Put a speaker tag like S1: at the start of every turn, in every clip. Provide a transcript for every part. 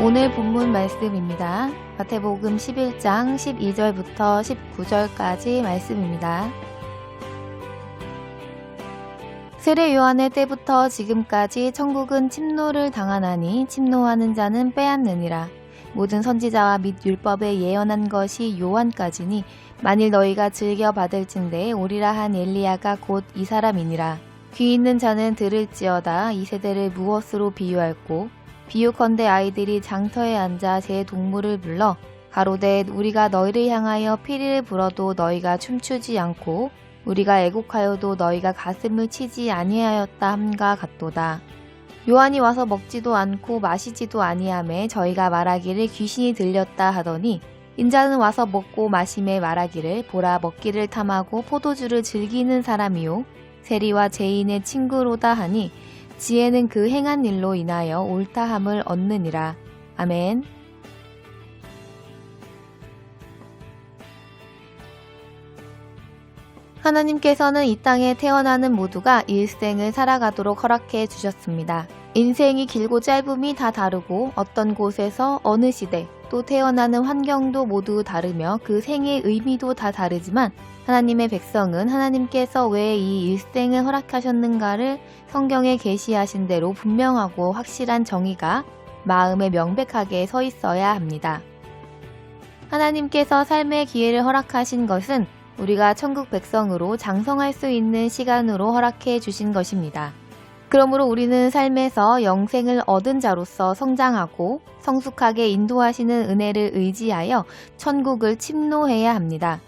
S1: 오늘 본문 말씀입니다. 마태복음 11장 12절부터 19절까지 말씀입니다. 세례 요한의 때부터 지금까지 천국은 침노를 당하나니 침노하는 자는 빼앗느니라. 모든 선지자와 및 율법에 예언한 것이 요한까지니 만일 너희가 즐겨 받을진대 오리라 한 엘리야가 곧 이 사람이니라. 귀 있는 자는 들을지어다. 이 세대를 무엇으로 비유할꼬? 비유컨대 아이들이 장터에 앉아 제 동물을 불러 가로되 우리가 너희를 향하여 피리를 불어도 너희가 춤추지 않고 우리가 애곡하여도 너희가 가슴을 치지 아니하였다 함과 같도다. 요한이 와서 먹지도 않고 마시지도 아니하매 저희가 말하기를 귀신이 들렸다 하더니 인자는 와서 먹고 마심에 말하기를 보라 먹기를 탐하고 포도주를 즐기는 사람이요 세리와 죄인의 친구로다 하니 지혜는 그 행한 일로 인하여 옳다함을 얻느니라. 아멘. 하나님께서는 이 땅에 태어나는 모두가 일생을 살아가도록 허락해 주셨습니다. 인생이 길고 짧음이 다 다르고 어떤 곳에서 어느 시대 또 태어나는 환경도 모두 다르며 그 생의 의미도 다 다르지만 하나님의 백성은 하나님께서 왜 이 일생을 허락하셨는가를 성경에 계시하신 대로 분명하고 확실한 정의가 마음에 명백하게 서 있어야 합니다. 하나님께서 삶의 기회를 허락하신 것은 우리가 천국 백성으로 장성할 수 있는 시간으로 허락해 주신 것입니다. 그러므로 우리는 삶에서 영생을 얻은 자로서 성장하고 성숙하게 인도하시는 은혜를 의지하여 천국을 침노해야 합니다.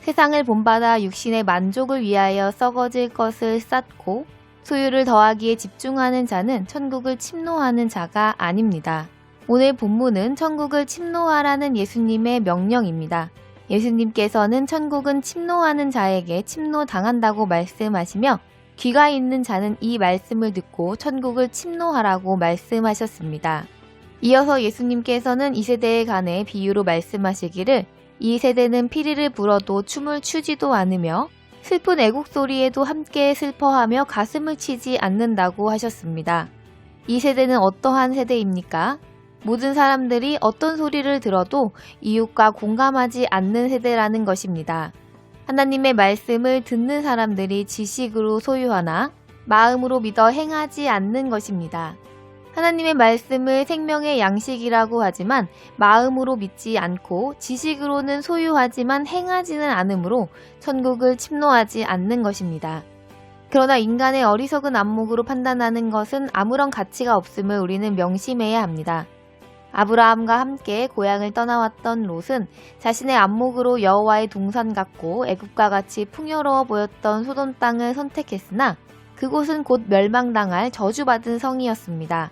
S1: 세상을 본받아 육신의 만족을 위하여 썩어질 것을 쌓고 소유를 더하기에 집중하는 자는 천국을 침노하는 자가 아닙니다. 오늘 본문은 천국을 침노하라는 예수님의 명령입니다. 예수님께서는 천국은 침노하는 자에게 침노당한다고 말씀하시며 귀가 있는 자는 이 말씀을 듣고 천국을 침노하라고 말씀하셨습니다. 이어서 예수님께서는 이 세대에 관해 비유로 말씀하시기를 이 세대는 피리를 불어도 춤을 추지도 않으며 슬픈 애곡 소리에도 함께 슬퍼하며 가슴을 치지 않는다고 하셨습니다. 이 세대는 어떠한 세대입니까? 모든 사람들이 어떤 소리를 들어도 이웃과 공감하지 않는 세대라는 것입니다. 하나님의 말씀을 듣는 사람들이 지식으로 소유하나 마음으로 믿어 행하지 않는 것입니다. 하나님의 말씀을 생명의 양식이라고 하지만 마음으로 믿지 않고 지식으로는 소유하지만 행하지는 않으므로 천국을 침노하지 않는 것입니다. 그러나 인간의 어리석은 안목으로 판단하는 것은 아무런 가치가 없음을 우리는 명심해야 합니다. 아브라함과 함께 고향을 떠나왔던 롯은 자신의 안목으로 여호와의 동산 같고 애굽과 같이 풍요로워 보였던 소돔 땅을 선택했으나 그곳은 곧 멸망당할 저주받은 성이었습니다.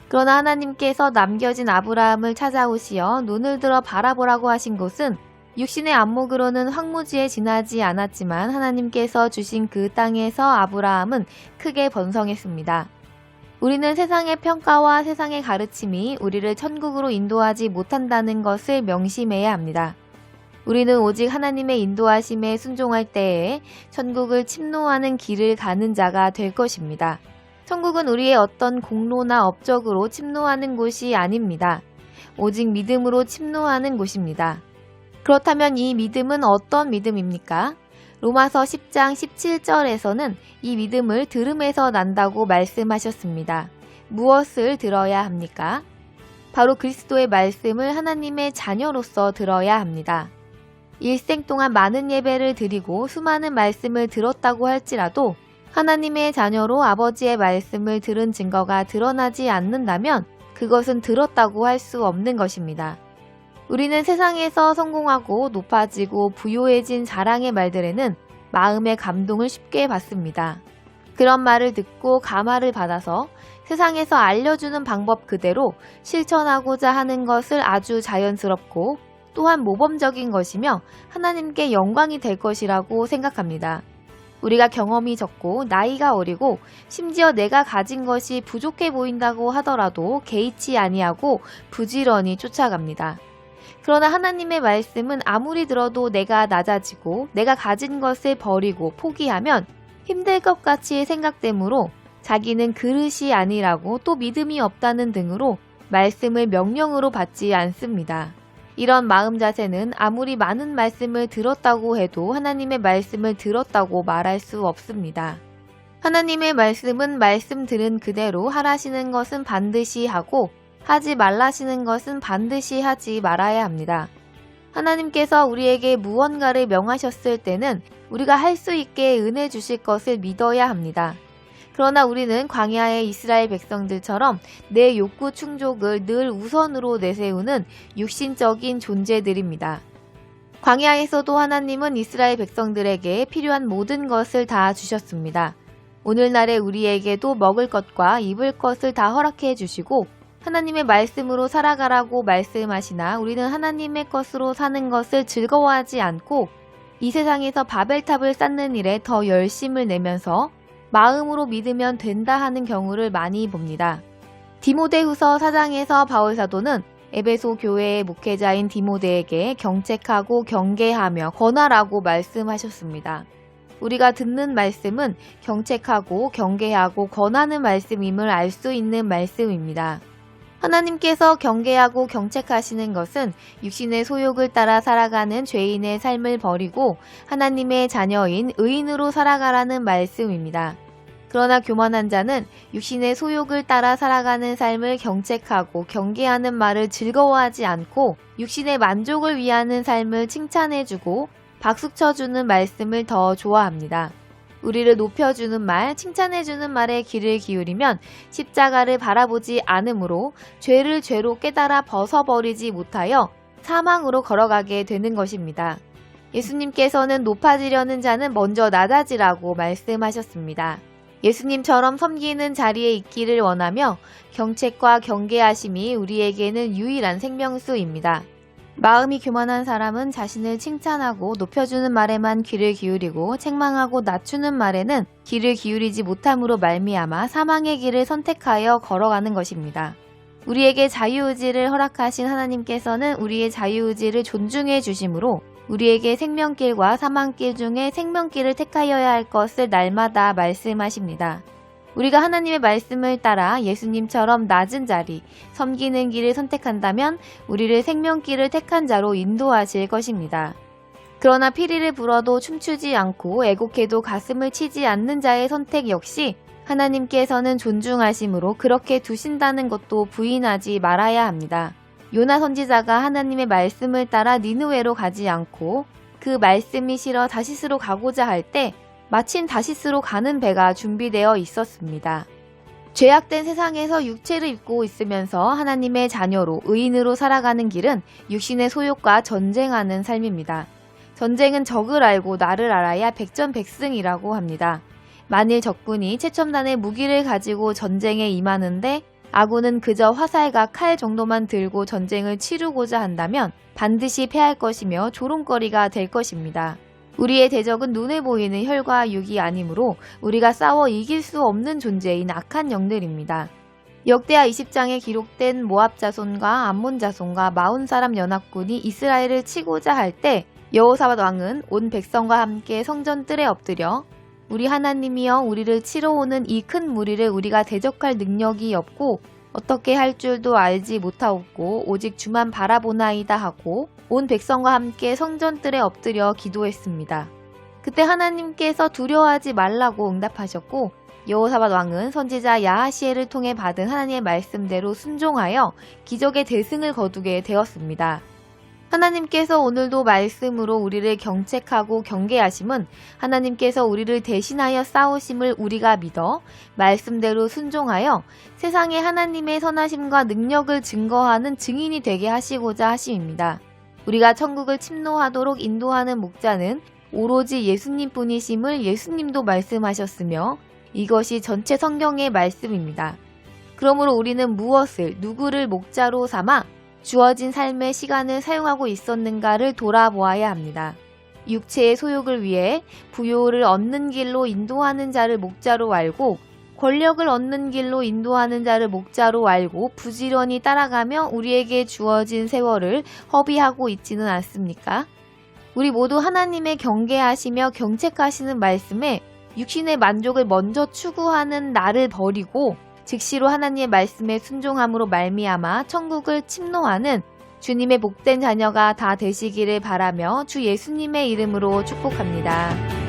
S1: 그러나 하나님께서 남겨진 아브라함을 찾아오시어 눈을 들어 바라보라고 하신 곳은 육신의 안목으로는 황무지에 지나지 않았지만 하나님께서 주신 그 땅에서 아브라함은 크게 번성했습니다. 우리는 세상의 평가와 세상의 가르침이 우리를 천국으로 인도하지 못한다는 것을 명심해야 합니다. 우리는 오직 하나님의 인도하심에 순종할 때에 천국을 침노하는 길을 가는 자가 될 것입니다. 천국은 우리의 어떤 공로나 업적으로 침노하는 곳이 아닙니다. 오직 믿음으로 침노하는 곳입니다. 그렇다면 이 믿음은 어떤 믿음입니까? 로마서 10장 17절에서는 이 믿음을 들음에서 난다고 말씀하셨습니다. 무엇을 들어야 합니까? 바로 그리스도의 말씀을 하나님의 자녀로서 들어야 합니다. 일생 동안 많은 예배를 드리고 수많은 말씀을 들었다고 할지라도 하나님의 자녀로 아버지의 말씀을 들은 증거가 드러나지 않는다면 그것은 들었다고 할 수 없는 것입니다. 우리는 세상에서 성공하고 높아지고 부유해진 자랑의 말들에는 마음의 감동을 쉽게 받습니다. 그런 말을 듣고 감화를 받아서 세상에서 알려주는 방법 그대로 실천하고자 하는 것을 아주 자연스럽고 또한 모범적인 것이며 하나님께 영광이 될 것이라고 생각합니다. 우리가 경험이 적고 나이가 어리고 심지어 내가 가진 것이 부족해 보인다고 하더라도 개의치 아니하고 부지런히 쫓아갑니다. 그러나 하나님의 말씀은 아무리 들어도 내가 낮아지고 내가 가진 것을 버리고 포기하면 힘들 것 같이 생각되므로 자기는 그릇이 아니라고 또 믿음이 없다는 등으로 말씀을 명령으로 받지 않습니다. 이런 마음 자세는 아무리 많은 말씀을 들었다고 해도 하나님의 말씀을 들었다고 말할 수 없습니다. 하나님의 말씀은 말씀 들은 그대로 하라시는 것은 반드시 하고 하지 말라시는 것은 반드시 하지 말아야 합니다. 하나님께서 우리에게 무언가를 명하셨을 때는 우리가 할 수 있게 은혜 주실 것을 믿어야 합니다. 그러나 우리는 광야의 이스라엘 백성들처럼 내 욕구 충족을 늘 우선으로 내세우는 육신적인 존재들입니다. 광야에서도 하나님은 이스라엘 백성들에게 필요한 모든 것을 다 주셨습니다. 오늘날의 우리에게도 먹을 것과 입을 것을 다 허락해 주시고 하나님의 말씀으로 살아가라고 말씀하시나 우리는 하나님의 것으로 사는 것을 즐거워하지 않고 이 세상에서 바벨탑을 쌓는 일에 더 열심을 내면서 마음으로 믿으면 된다 하는 경우를 많이 봅니다. 디모데후서 4장에서 바울사도는 에베소 교회의 목회자인 디모데에게 경책하고 경계하며 권하라고 말씀하셨습니다. 우리가 듣는 말씀은 경책하고 경계하고 권하는 말씀임을 알 수 있는 말씀입니다. 하나님께서 경계하고 경책하시는 것은 육신의 소욕을 따라 살아가는 죄인의 삶을 버리고 하나님의 자녀인 의인으로 살아가라는 말씀입니다. 그러나 교만한 자는 육신의 소욕을 따라 살아가는 삶을 경책하고 경계하는 말을 즐거워하지 않고 육신의 만족을 위하는 삶을 칭찬해주고 박수쳐주는 말씀을 더 좋아합니다. 우리를 높여주는 말, 칭찬해주는 말에 귀를 기울이면 십자가를 바라보지 않으므로 죄를 죄로 깨달아 벗어버리지 못하여 사망으로 걸어가게 되는 것입니다. 예수님께서는 높아지려는 자는 먼저 낮아지라고 말씀하셨습니다. 예수님처럼 섬기는 자리에 있기를 원하며 경책과 경계하심이 우리에게는 유일한 생명수입니다. 마음이 교만한 사람은 자신을 칭찬하고 높여주는 말에만 귀를 기울이고 책망하고 낮추는 말에는 귀를 기울이지 못함으로 말미암아 사망의 길을 선택하여 걸어가는 것입니다. 우리에게 자유의지를 허락하신 하나님께서는 우리의 자유의지를 존중해 주심으로 우리에게 생명길과 사망길 중에 생명길을 택하여야 할 것을 날마다 말씀하십니다. 우리가 하나님의 말씀을 따라 예수님처럼 낮은 자리, 섬기는 길을 선택한다면 우리를 생명길을 택한 자로 인도하실 것입니다. 그러나 피리를 불어도 춤추지 않고 애곡해도 가슴을 치지 않는 자의 선택 역시 하나님께서는 존중하심으로 그렇게 두신다는 것도 부인하지 말아야 합니다. 요나 선지자가 하나님의 말씀을 따라 니느웨로 가지 않고 그 말씀이 싫어 다시스로 가고자 할 때 마침 다시스로 가는 배가 준비되어 있었습니다. 죄악된 세상에서 육체를 입고 있으면서 하나님의 자녀로 의인으로 살아가는 길은 육신의 소욕과 전쟁하는 삶입니다. 전쟁은 적을 알고 나를 알아야 백전백승이라고 합니다. 만일 적군이 최첨단의 무기를 가지고 전쟁에 임하는데 아군은 그저 화살과 칼 정도만 들고 전쟁을 치르고자 한다면 반드시 패할 것이며 조롱거리가 될 것입니다. 우리의 대적은 눈에 보이는 혈과 육이 아니므로 우리가 싸워 이길 수 없는 존재인 악한 영들입니다. 역대하 20장에 기록된 모압 자손과 암몬 자손과 마온 사람 연합군이 이스라엘을 치고자 할 때 여호사밧 왕은 온 백성과 함께 성전 뜰에 엎드려 우리 하나님이여 우리를 치러 오는 이 큰 무리를 우리가 대적할 능력이 없고 어떻게 할 줄도 알지 못하옵고 오직 주만 바라보나이다 하고 온 백성과 함께 성전뜰에 엎드려 기도했습니다. 그때 하나님께서 두려워하지 말라고 응답하셨고 여호사밧 왕은 선지자 야하시엘을 통해 받은 하나님의 말씀대로 순종하여 기적의 대승을 거두게 되었습니다. 하나님께서 오늘도 말씀으로 우리를 경책하고 경계하심은 하나님께서 우리를 대신하여 싸우심을 우리가 믿어 말씀대로 순종하여 세상에 하나님의 선하심과 능력을 증거하는 증인이 되게 하시고자 하심입니다. 우리가 천국을 침노하도록 인도하는 목자는 오로지 예수님뿐이심을 예수님도 말씀하셨으며 이것이 전체 성경의 말씀입니다. 그러므로 우리는 무엇을 누구를 목자로 삼아 주어진 삶의 시간을 사용하고 있었는가를 돌아보아야 합니다. 육체의 소욕을 위해 부요를 얻는 길로 인도하는 자를 목자로 알고 권력을 얻는 길로 인도하는 자를 목자로 알고 부지런히 따라가며 우리에게 주어진 세월을 허비하고 있지는 않습니까? 우리 모두 하나님의 경계하시며 경책하시는 말씀에 육신의 만족을 먼저 추구하는 나를 버리고 즉시로 하나님의 말씀에 순종함으로 말미암아 천국을 침노하는 주님의 복된 자녀가 다 되시기를 바라며 주 예수님의 이름으로 축복합니다.